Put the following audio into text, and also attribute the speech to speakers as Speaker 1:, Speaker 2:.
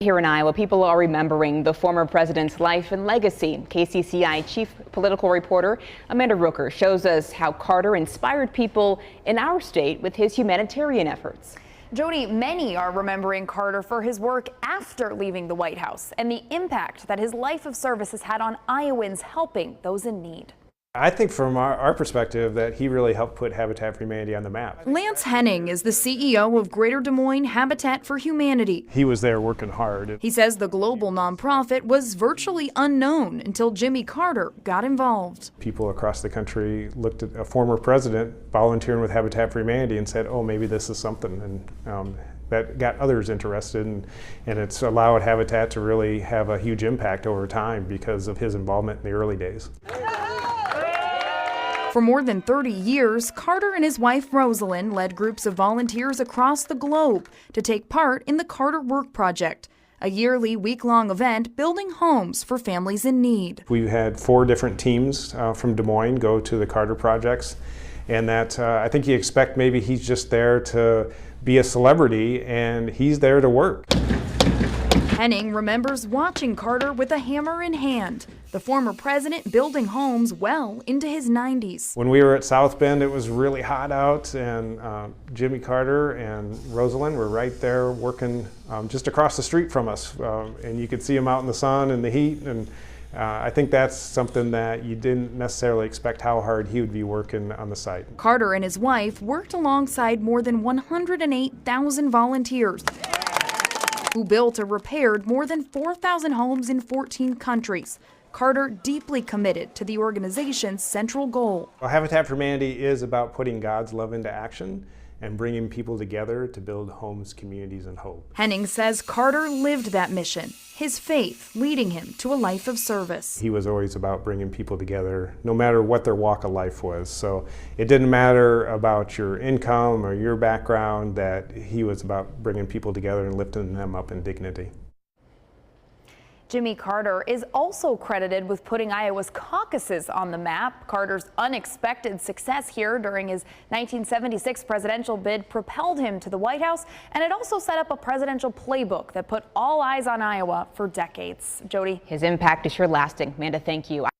Speaker 1: Here in Iowa, people are remembering the former president's life and legacy. KCCI chief political reporter Amanda Rooker shows us how Carter inspired people in our state with his humanitarian efforts.
Speaker 2: Jody, many are remembering Carter for his work after leaving the White House and the impact that his life of service has had on Iowans helping those in need.
Speaker 3: I think from our perspective that he really helped put Habitat for Humanity on the map.
Speaker 4: Lance Henning is the CEO of Greater Des Moines Habitat for Humanity.
Speaker 3: He was there working hard.
Speaker 4: He says the global nonprofit was virtually unknown until Jimmy Carter got involved.
Speaker 3: People across the country looked at a former president volunteering with Habitat for Humanity and said, oh, maybe this is something. And that got others interested, and it's allowed Habitat to really have a huge impact over time because of his involvement in the early days.
Speaker 4: For more than 30 years, Carter and his wife Rosalind led groups of volunteers across the globe to take part in the Carter Work Project, a yearly week-long event building homes for families in need.
Speaker 3: We had 4 different teams from Des Moines go to the Carter projects, and that I think you expect maybe he's just there to be a celebrity, and he's there to work.
Speaker 4: Henning remembers watching Carter with a hammer in hand, the former president building homes well into his 90s.
Speaker 3: When we were at South Bend, it was really hot out, and Jimmy Carter and Rosalind were right there working just across the street from us, and you could see him out in the sun and the heat, and I think that's something that you didn't necessarily expect how hard he would be working on the site.
Speaker 4: Carter and his wife worked alongside more than 108,000 volunteers who built or repaired more than 4,000 homes in 14 countries. Carter deeply committed to the organization's central goal.
Speaker 3: Well, Habitat for Humanity is about putting God's love into action and bringing people together to build homes, communities, and hope.
Speaker 4: Henning says Carter lived that mission, his faith leading him to a life of service.
Speaker 3: He was always about bringing people together, no matter what their walk of life was. So it didn't matter about your income or your background, that he was about bringing people together and lifting them up in dignity.
Speaker 2: Jimmy Carter is also credited with putting Iowa's caucuses on the map. Carter's unexpected success here during his 1976 presidential bid propelled him to the White House, and it also set up a presidential playbook that put all eyes on Iowa for decades. Jody?
Speaker 1: His impact is sure lasting. Amanda, thank you.